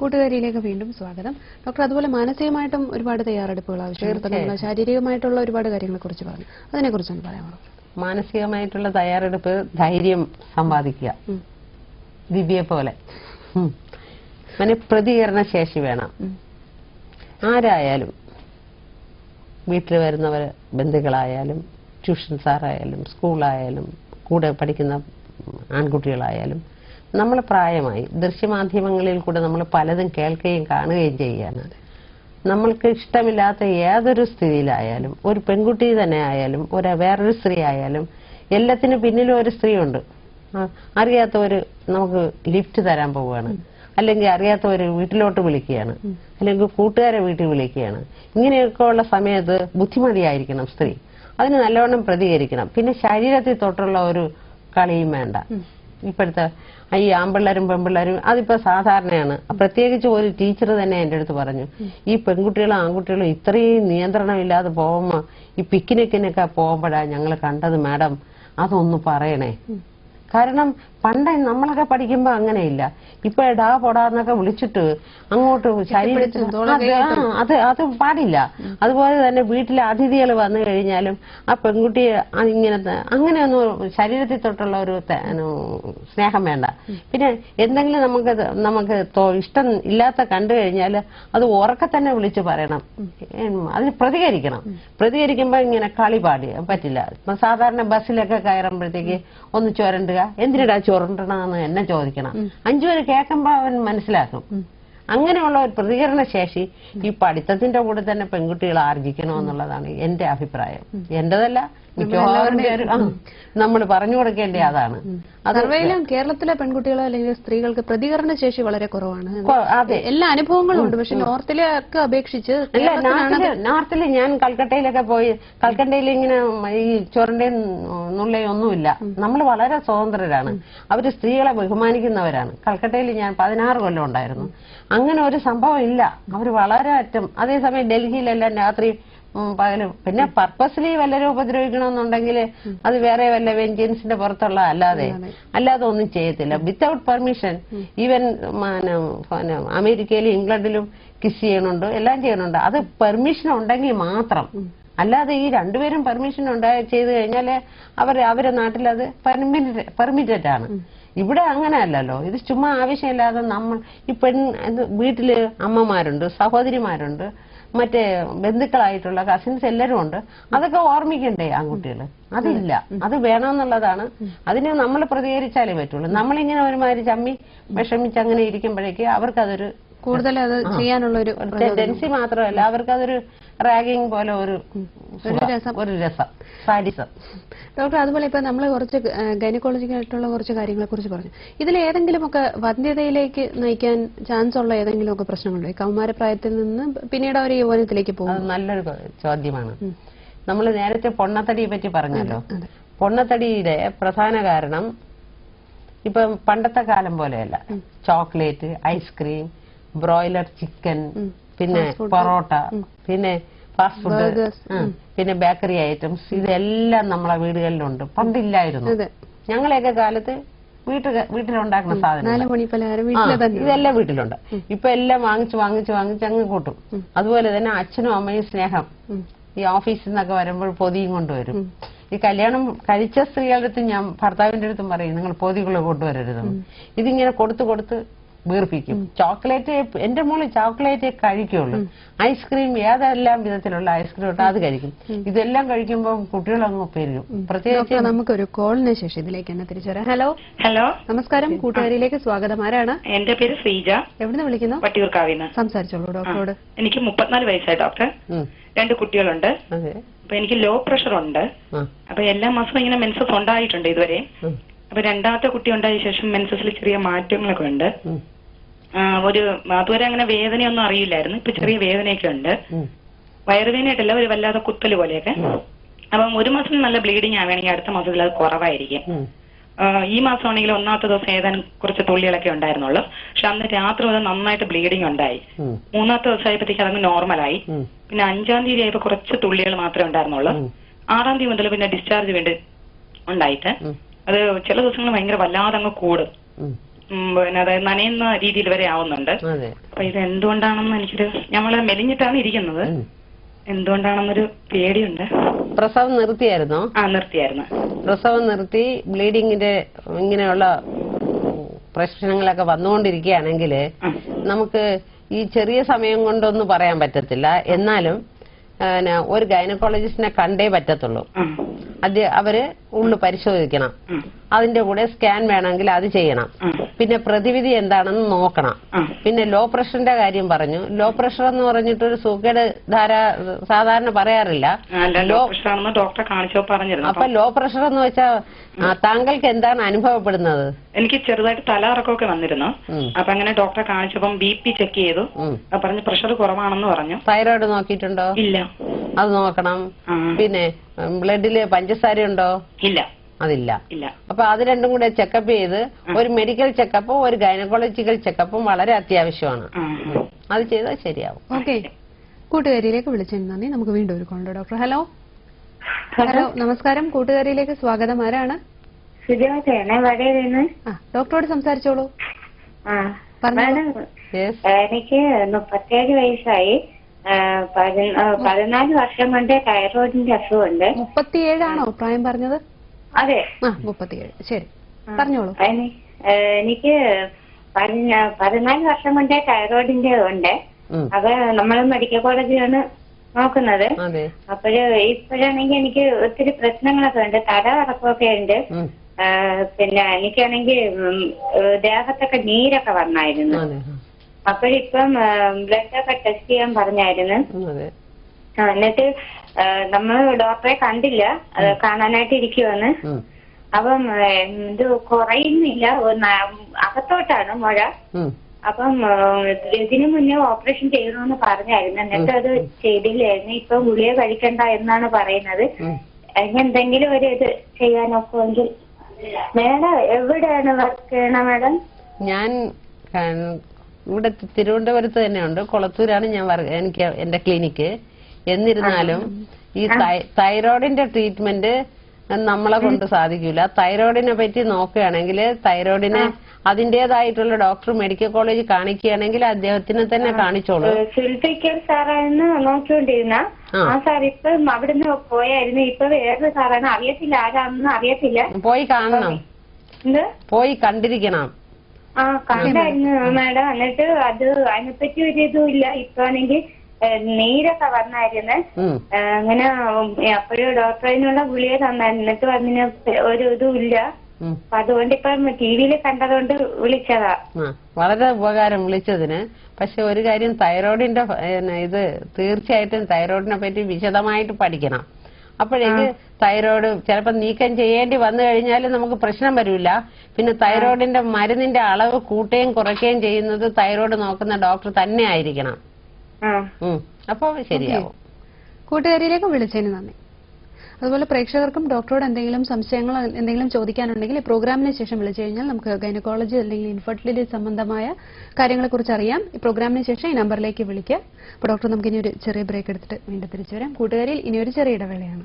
കൂട്ടുകാരിയിലേക്ക് വീണ്ടും സ്വാഗതം. ഡോക്ടർ, അതുപോലെ മാനസികമായിട്ടും ഒരുപാട് തയ്യാറെടുപ്പുകൾ ആവശ്യമാണ്. ശാരീരികമായിട്ടുള്ള ഒരുപാട് കാര്യങ്ങളെ കുറിച്ച് പറഞ്ഞു, അതിനെക്കുറിച്ചൊന്ന് പറയാമോ? മാനസികമായിട്ടുള്ള തയ്യാറെടുപ്പ്, ധൈര്യം സമ്പാദിക്കുക, ദിവ്യയെ പോലെ പ്രതികരണ ശേഷി വേണം. ആരായാലും, വീട്ടിൽ വരുന്നവർ, ബന്ധുക്കളായാലും, ട്യൂഷൻ സാറായാലും, സ്കൂളായാലും, കൂടെ പഠിക്കുന്ന ആൺകുട്ടികളായാലും, നമ്മൾ പ്രായമായി ദൃശ്യമാധ്യമങ്ങളിൽ കൂടെ നമ്മൾ പലതും കേൾക്കുകയും കാണുകയും ചെയ്യുകയാണ്. നമ്മൾക്ക് ഇഷ്ടമില്ലാത്ത ഏതൊരു സ്ഥിതിയിലായാലും, ഒരു പെൺകുട്ടി തന്നെ ആയാലും, വേറൊരു സ്ത്രീ ആയാലും, എല്ലാത്തിനും പിന്നിലും ഒരു സ്ത്രീയുണ്ട്. അറിയാത്തവര് നമുക്ക് ലിഫ്റ്റ് തരാൻ പോവുകയാണ്, അല്ലെങ്കിൽ അറിയാത്തവര് വീട്ടിലോട്ട് വിളിക്കുകയാണ്, അല്ലെങ്കിൽ കൂട്ടുകാരെ വീട്ടിൽ വിളിക്കുകയാണ്. ഇങ്ങനെയൊക്കെ ഉള്ള സമയത്ത് ബുദ്ധിമതിയായിരിക്കണം സ്ത്രീ. അതിന് നല്ലവണ്ണം പ്രതികരിക്കണം. പിന്നെ ശരീരത്തിൽ തൊട്ടുള്ള ഒരു കളിയും വേണ്ട. ഇപ്പോഴത്തെ ഈ ആൺപിള്ളേരും പെൺപിള്ളേരും അതിപ്പോ സാധാരണയാണ്. പ്രത്യേകിച്ച് ഒരു ടീച്ചർ തന്നെ എന്റെ അടുത്ത് പറഞ്ഞു, ഈ പെൺകുട്ടികളും ആൺകുട്ടികളും ഇത്രയും നിയന്ത്രണമില്ലാതെ പോകുമ്പോ ഈ പിക്നിക്കിനൊക്കെ പോകുമ്പോഴാണ് ഞങ്ങൾ കണ്ടത് മാഡം, അതൊന്ന് പറയണേ. കാരണം പണ്ട് നമ്മളൊക്കെ പഠിക്കുമ്പോ അങ്ങനെയില്ല. ഇപ്പൊ എടാ പൊടാന്നൊക്കെ വിളിച്ചിട്ട് അങ്ങോട്ട് ശരീരത്തിൽ അത് പാടില്ല. അതുപോലെ തന്നെ വീട്ടിലെ അതിഥികൾ വന്നു കഴിഞ്ഞാലും ആ പെൺകുട്ടിയെ ഇങ്ങനത്തെ അങ്ങനെയൊന്നും ശരീരത്തിൽ തൊട്ടുള്ള ഒരു സ്നേഹം വേണ്ട. പിന്നെ എന്തെങ്കിലും നമുക്ക് ഇഷ്ടം ഇല്ലാത്ത കണ്ടു കഴിഞ്ഞാൽ അത് ഉറക്കെ തന്നെ വിളിച്ച് പറയണം. അതിന് പ്രതികരിക്കുമ്പോ ഇങ്ങനെ കളി പറ്റില്ല. സാധാരണ ബസ്സിലൊക്കെ കയറുമ്പോഴത്തേക്ക് ഒന്ന് ചുരണ്ടുക, എന്തിനാ ചുരണ്ടണമെന്ന് എന്നെ ചോദിക്കണം. 5 പേര് കേൾക്കുമ്പോ അവൻ മനസ്സിലാക്കും. അങ്ങനെയുള്ള ഒരു പ്രതികരണ ശേഷി ഈ പഠിത്തത്തിന്റെ കൂടെ തന്നെ പെൺകുട്ടികൾ ആർജിക്കണമെന്നുള്ളതാണ് എന്റെ അഭിപ്രായം. എന്റേതല്ല, നമ്മൾ പറഞ്ഞു കൊടുക്കേണ്ട അതാണ്. സർവേയിലും കേരളത്തിലെ പെൺകുട്ടികളോ അല്ലെങ്കിൽ സ്ത്രീകൾക്ക് പ്രതികരണ ശേഷി വളരെ കുറവാണ്. എല്ലാ അനുഭവങ്ങളും ഉണ്ട്, പക്ഷെ നോർത്തിലൊക്കെ അപേക്ഷിച്ച് നോർത്തില് ഞാൻ കൽക്കട്ടയിലൊക്കെ പോയി, കൽക്കട്ടയിൽ ഇങ്ങനെ ഈ ചൊരണ്ടയും നുള്ളയും ഒന്നുമില്ല. നമ്മൾ വളരെ സ്വതന്ത്രരാണ്. അവര് സ്ത്രീകളെ ബഹുമാനിക്കുന്നവരാണ്. കൽക്കട്ടയിൽ ഞാൻ 16 കൊല്ലം ഉണ്ടായിരുന്നു. അങ്ങനെ ഒരു സംഭവം ഇല്ല. അവര് വളരെ അറ്റം. അതേസമയം ഡൽഹിയിലെല്ലാം രാത്രി പകലും. പിന്നെ പർപ്പസ്ലി വല്ലരും ഉപദ്രവിക്കണമെന്നുണ്ടെങ്കിൽ അത് വേറെ വല്ല വെഞ്ചൻസിന്റെ പുറത്തുള്ള അല്ലാതെ ഒന്നും ചെയ്യത്തില്ല. Without permission. ഈവൻ അമേരിക്കയിലും ഇംഗ്ലണ്ടിലും കിസ് ചെയ്യണുണ്ട്, എല്ലാം ചെയ്യണുണ്ട്. അത് പെർമിഷൻ ഉണ്ടെങ്കിൽ മാത്രം. അല്ലാതെ ഈ രണ്ടുപേരും പെർമിഷൻ ചെയ്ത് കഴിഞ്ഞാല് അവരെ നാട്ടിൽ അത് പെർമിറ്റഡ് ആണ്. ഇവിടെ അങ്ങനെ അല്ലല്ലോ. ഇത് ചുമ്മാ ആവശ്യമില്ലാതെ നമ്മൾ ഈ വീട്ടില് അമ്മമാരുണ്ട്, സഹോദരിമാരുണ്ട്, മറ്റേ ബന്ധുക്കളായിട്ടുള്ള കസിൻസ് എല്ലാരും ഉണ്ട്. അതൊക്കെ ഓർമ്മിക്കണ്ടേ ആൺകുട്ടികള്? അതില്ല. അത് വേണമെന്നുള്ളതാണ്. അതിന് നമ്മൾ പ്രതികരിച്ചാലേ പറ്റുള്ളൂ. നമ്മളിങ്ങനെ ഒരുമാതിരി ചമ്മി വിഷമിച്ച് അങ്ങനെ ഇരിക്കുമ്പോഴേക്ക് അവർക്കതൊരു കൂടുതൽ അത് ചെയ്യാനുള്ള ഒരു ടെൻഡൻസി മാത്രമല്ല, അവർക്കതൊരു റാഗിങ് പോലെ ഒരു രസം, സാഡിസം. ഡോക്ടർ, അതുപോലെ ഇപ്പൊ നമ്മൾ കുറച്ച് ഗൈനക്കോളജിക്കായിട്ടുള്ള കുറച്ച് കാര്യങ്ങളെ കുറിച്ച് പറഞ്ഞു. ഇതിൽ ഏതെങ്കിലുമൊക്കെ വന്ധ്യതയിലേക്ക് നയിക്കാൻ ചാൻസ് ഉള്ള ഏതെങ്കിലുമൊക്കെ പ്രശ്നങ്ങളുണ്ടോ? കൗമാരപ്രായത്തിൽ നിന്ന് പിന്നീട് അവർ യൗവനത്തിലേക്ക് പോകും. നല്ലൊരു ചോദ്യമാണ്. നമ്മൾ നേരത്തെ പൊണ്ണത്തടിയെ പറ്റി പറഞ്ഞല്ലോ. പൊണ്ണത്തടിയുടെ പ്രധാന കാരണം ഇപ്പം പണ്ടത്തെ കാലം പോലെയല്ല. ചോക്ലേറ്റ്, ഐസ്ക്രീം, ബ്രോയിലർ ചിക്കൻ, പിന്നെ പൊറോട്ട, പിന്നെ ഫാസ്റ്റ് ഫുഡ്, പിന്നെ ബേക്കറി ഐറ്റംസ്, ഇതെല്ലാം നമ്മളെ വീടുകളിലുണ്ട്. പണ്ടില്ലായിരുന്നു. ഞങ്ങളെയൊക്കെ കാലത്ത് വീട്ടിലുണ്ടാക്കുന്ന സാധനം ഇതെല്ലാം വീട്ടിലുണ്ട്. ഇപ്പൊ എല്ലാം വാങ്ങിച്ച് അങ്ങ് കൂട്ടും. അതുപോലെ തന്നെ അച്ഛനും അമ്മയും സ്നേഹം. ഈ ഓഫീസിൽ നിന്നൊക്കെ വരുമ്പോൾ പൊതിയും കൊണ്ടുവരും. ഈ കല്യാണം കഴിച്ച സ്ത്രീകളുടെ അടുത്ത് ഞാൻ ഭർത്താവിന്റെ അടുത്തും പറയും, നിങ്ങൾ പൊതികൾ കൊണ്ടുവരരുതെന്ന്. ഇതിങ്ങനെ കൊടുത്ത് വീർപ്പിക്കും. ചോക്ലേറ്റ്, എന്റെ മോള് ചോക്ലേറ്റ് കഴിക്കുള്ളൂ. ഐസ്ക്രീം, ഏതെല്ലാം വിധത്തിലുള്ള ഐസ്ക്രീം ഇട്ടോ അത് കഴിക്കും. ഇതെല്ലാം കഴിക്കുമ്പോൾ കുട്ടികളങ്ങ് പെരുകും. പ്രത്യേകിച്ച് നമുക്കൊരു കോളിന് ശേഷം ഇതിലേക്ക് തന്നെ തിരിച്ചു വരാം. ഹലോ, നമസ്കാരം. കൂട്ടുകാരിയിലേക്ക് സ്വാഗതം. ആരാണ്? എന്റെ പേര് ശ്രീജ. എവിടുന്ന് വിളിക്കുന്നു? വട്ടിയൂർക്കാവിന്ന്. സംസാരിച്ചോളൂ ഡോക്ടറോട്. എനിക്ക് 34 വയസ്സായി ഡോക്ടർ. 2 കുട്ടികളുണ്ട്. അപ്പൊ എനിക്ക് ലോ പ്രഷർ ഉണ്ട്. അപ്പൊ എല്ലാ മാസവും ഇങ്ങനെ മെൻസസ് ഉണ്ടായിട്ടുണ്ട് ഇതുവരെ. അപ്പൊ രണ്ടാമത്തെ കുട്ടി ഉണ്ടായ ശേഷം മെൻസസിൽ ചെറിയ മാറ്റങ്ങളൊക്കെ ഉണ്ട്. അതുവരെ അങ്ങനെ വേദനയൊന്നും അറിയില്ലായിരുന്നു. ഇപ്പൊ ചെറിയ വേദനയൊക്കെ ഉണ്ട്. വയറുവേദനയായിട്ടല്ല, ഒരു വല്ലാതെ കുത്തല് പോലെയൊക്കെ. അപ്പം 1 മാസം നല്ല ബ്ലീഡിങ് ആവുകയാണെങ്കിൽ അടുത്ത മാസത്തിൽ അത് കുറവായിരിക്കും. ഈ മാസമാണെങ്കിൽ 1ാമത്തെ ദിവസം ഏതാനും കുറച്ച് തുള്ളികളൊക്കെ ഉണ്ടായിരുന്നുള്ളൂ. പക്ഷെ അന്ന് രാത്രി മുതൽ നന്നായിട്ട് ബ്ലീഡിങ് ഉണ്ടായി. 3ാമത്തെ ദിവസം ആയപ്പോഴത്തേക്ക് അതങ്ങ് നോർമലായി. പിന്നെ 5ാം തീയതി ആയപ്പോ കുറച്ച് തുള്ളികൾ മാത്രമേ ഉണ്ടായിരുന്നുള്ളൂ. 6ാം തീയതി മുതൽ പിന്നെ ഡിസ്ചാർജ് വേണ്ടി ഉണ്ടായിട്ട് അത് ചില ദിവസങ്ങൾ ഭയങ്കര വല്ലാതെ അങ്ങ് കൂടും. പിന്നെ അതായത് നനയുന്ന രീതിയിൽ വരെ ആവുന്നുണ്ട്. ഇത് എന്തുകൊണ്ടാണെന്ന് എനിക്കൊരു ഞമ്മള് മെലിഞ്ഞിട്ടാണ് ഇരിക്കുന്നത്. എന്തുകൊണ്ടാണെന്നൊരു പേടിയുണ്ട്. പ്രസവം നിർത്തിയായിരുന്നോ? നിർത്തിയായിരുന്നു. പ്രസവം നിർത്തി ബ്ലീഡിങ്ങിന്റെ ഇങ്ങനെയുള്ള പ്രശ്നങ്ങളൊക്കെ വന്നുകൊണ്ടിരിക്കുകയാണെങ്കിൽ നമുക്ക് ഈ ചെറിയ സമയം കൊണ്ടൊന്നും പറയാൻ പറ്റത്തില്ല. എന്നാലും ഒരു ഗൈനക്കോളജിസ്റ്റിനെ കണ്ടേ പറ്റത്തുള്ളൂ. അവര് ഉള്ളു പരിശോധിക്കണം. അതിന്റെ കൂടെ സ്കാൻ വേണമെങ്കിൽ അത് ചെയ്യണം. പിന്നെ പ്രതിവിധി എന്താണെന്ന് നോക്കണം. പിന്നെ ലോ പ്രഷറിന്റെ കാര്യം പറഞ്ഞു. ലോ പ്രഷർ എന്ന് പറഞ്ഞിട്ട് ഒരു സുഖേട് സാധാരണ പറയാറില്ല. ഡോക്ടറെ കാണിച്ചോ പറഞ്ഞിരുന്നു. അപ്പൊ ലോ പ്രഷർ എന്ന് വെച്ചാൽ താങ്കൾക്ക് എന്താണ് അനുഭവപ്പെടുന്നത്? എനിക്ക് ചെറുതായിട്ട് തലകറക്കമൊക്കെ വന്നിരുന്നു. അപ്പൊ അങ്ങനെ ഡോക്ടറെ കാണിച്ചപ്പം BP ചെക്ക് ചെയ്തു. പറഞ്ഞു പ്രഷർ കുറവാണെന്ന് പറഞ്ഞു. തൈറോയിഡ് നോക്കിയിട്ടുണ്ടോ? ഇല്ല. അത് നോക്കണം. പിന്നെ ബ്ലഡില് പഞ്ചസാര ഉണ്ടോ? ഇല്ല. അതില്ല. അപ്പൊ അത് രണ്ടും കൂടെ ചെക്കപ്പ് ചെയ്ത് ഒരു മെഡിക്കൽ ചെക്കപ്പും ഒരു ഗൈനക്കോളജിക്കൽ ചെക്കപ്പും വളരെ അത്യാവശ്യമാണ്. അത് ചെയ്താൽ ശരിയാവും. ഓക്കെ, കൂട്ടുകാരിയിലേക്ക് വിളിച്ചതിന് നന്ദി. നമുക്ക് വീണ്ടും ഒരു കോളുണ്ട്. Doctor hello. ഹലോ, നമസ്കാരം. കൂട്ടുകാരിയിലേക്ക് സ്വാഗതം. ആരാണ്? ഡോക്ടറോട് സംസാരിച്ചോളൂ. എനിക്ക് 37 വയസ്സായി. 14 വർഷം കൊണ്ട് തൈറോയിഡിന്റെ അസുഖമുണ്ട്. 37 ആണോ പ്രായം പറഞ്ഞത്? അതെ, 37. ശരി, പറഞ്ഞോളൂ. എനിക്ക് 14 വർഷം കൊണ്ട് തൈറോയിഡിന്റെ ഉണ്ട്. അത് നമ്മൾ മെഡിക്കൽ കോളേജിലാണ് നോക്കുന്നത്. ഇപ്പോഴാണെങ്കിൽ എനിക്ക് ഒത്തിരി പ്രശ്നങ്ങളൊക്കെ ഉണ്ട്. തലകറക്കമൊക്കെ ഉണ്ട്. പിന്നെ എനിക്കാണെങ്കിൽ ദേഹത്തൊക്കെ നീരൊക്കെ വന്നായിരുന്നു. അപ്പോഴിപ്പം ബ്ലഡൊക്കെ ടെസ്റ്റ് ചെയ്യാൻ പറഞ്ഞായിരുന്നു. എന്നിട്ട് നമ്മൾ ഡോക്ടറെ കണ്ടില്ല, കാണാനായിട്ട് ഇരിക്കുവന്ന്. അപ്പം ഇത് കുറയുന്നില്ല, അകത്തോട്ടാണ് മുഴ. അപ്പം ഇതിനു മുന്നേ ഓപ്പറേഷൻ ചെയ്യണമെന്ന് പറഞ്ഞായിരുന്നു. എന്നിട്ട് അത് ചെയ്തില്ലായിരുന്നു. ഇപ്പൊ ഗുളിക കഴിക്കണ്ട എന്നാണ് പറയുന്നത്. എന്തെങ്കിലും ഒരു ഇത് ചെയ്യാനൊക്കുമെങ്കിൽ. മേഡം എവിടെയാണ് വർക്ക് ചെയ്യണ മേഡം? ഞാൻ ഇവിടെ തിരുവനന്തപുരത്ത് തന്നെയുണ്ട്. കൊളത്തൂരാണ് ഞാൻ എനിക്ക് എന്റെ ക്ലിനിക്ക്. എന്നിരുന്നാലും ഈ തൈറോയിഡിന്റെ ട്രീറ്റ്മെന്റ് നമ്മളെ കൊണ്ട് സാധിക്കില്ല. തൈറോയിഡിനെ പറ്റി നോക്കുകയാണെങ്കിൽ തൈറോയിഡിന് അതിന്റേതായിട്ടുള്ള ഡോക്ടർ മെഡിക്കൽ കോളേജ് കാണിക്കുകയാണെങ്കിൽ അദ്ദേഹത്തിന് തന്നെ കാണിച്ചോളൂ. ഫിൽഫിക്കൽ സാറായിരുന്നു നോക്കിക്കൊണ്ടിരുന്ന ആ സാർ ഇപ്പം അവിടുന്ന് പോയായിരുന്നു. ഇപ്പൊ വേറൊരു സാറാണ്, അറിയത്തില്ല ആരാണെന്ന് അറിയത്തില്ല. പോയി കാണണം, പോയി കണ്ടിരിക്കണം. കണ്ടായിരുന്നു മാഡം. എന്നിട്ട് അത് അതിനെപ്പറ്റി ഒരു ഇതും ഇല്ല. ഇപ്പൊ ആണെങ്കിൽ നീരൊക്കെ വന്നായിരുന്നു. അങ്ങനെ അപ്പോഴും ഡോക്ടറിനുള്ള ഗുളിക തന്നായിരുന്നു. എന്നിട്ട് അതിന് ഒരു ഇതും ഇല്ല. അപ്പൊ അതുകൊണ്ട് ഇപ്പം TV-യിൽ കണ്ടതുകൊണ്ട് വിളിച്ചതാ. വളരെ ഉപകാരം വിളിച്ചതിന്. പക്ഷെ ഒരു കാര്യം, തൈറോയിഡിന്റെ ഇത് തീർച്ചയായിട്ടും തൈറോയിഡിനെ പറ്റി വിശദമായിട്ട് പഠിക്കണം. അപ്പോഴേക്ക് തൈറോയിഡ് ചിലപ്പോൾ നീക്കം ചെയ്യേണ്ടി വന്നു കഴിഞ്ഞാൽ നമുക്ക് പ്രശ്നം വരില്ല. പിന്നെ തൈറോയിഡിന്റെ മരുന്നിന്റെ അളവ് കൂട്ടുകയും കുറയ്ക്കുകയും ചെയ്യുന്നത് തൈറോയിഡ് നോക്കുന്ന ഡോക്ടർ തന്നെ ആയിരിക്കണം. അപ്പൊ ശരിയാവും. കൂട്ടുകാരിയിലേക്ക് വിളിച്ചതിന് നന്ദി. അതുപോലെ പ്രേക്ഷകർക്കും ഡോക്ടറോട് എന്തെങ്കിലും സംശയങ്ങൾ എന്തെങ്കിലും ചോദിക്കാനുണ്ടെങ്കിൽ ഈ പ്രോഗ്രാമിന് ശേഷം വിളിച്ചു കഴിഞ്ഞാൽ നമുക്ക് ഗൈനക്കോളജി അല്ലെങ്കിൽ ഇൻഫെർട്ടിലിറ്റി സംബന്ധമായ കാര്യങ്ങളെക്കുറിച്ച് അറിയാം. ഈ പ്രോഗ്രാമിന് ശേഷം ഈ നമ്പറിലേക്ക് വിളിക്കുക. അപ്പോൾ ഡോക്ടർ നമുക്ക് ഇനി ഒരു ചെറിയ ബ്രേക്ക് എടുത്തിട്ട് വീണ്ടും തിരിച്ചു വരാം. കൂട്ടുകാരിയിൽ ഇനി ഒരു ചെറിയ ഇടവേളയാണ്.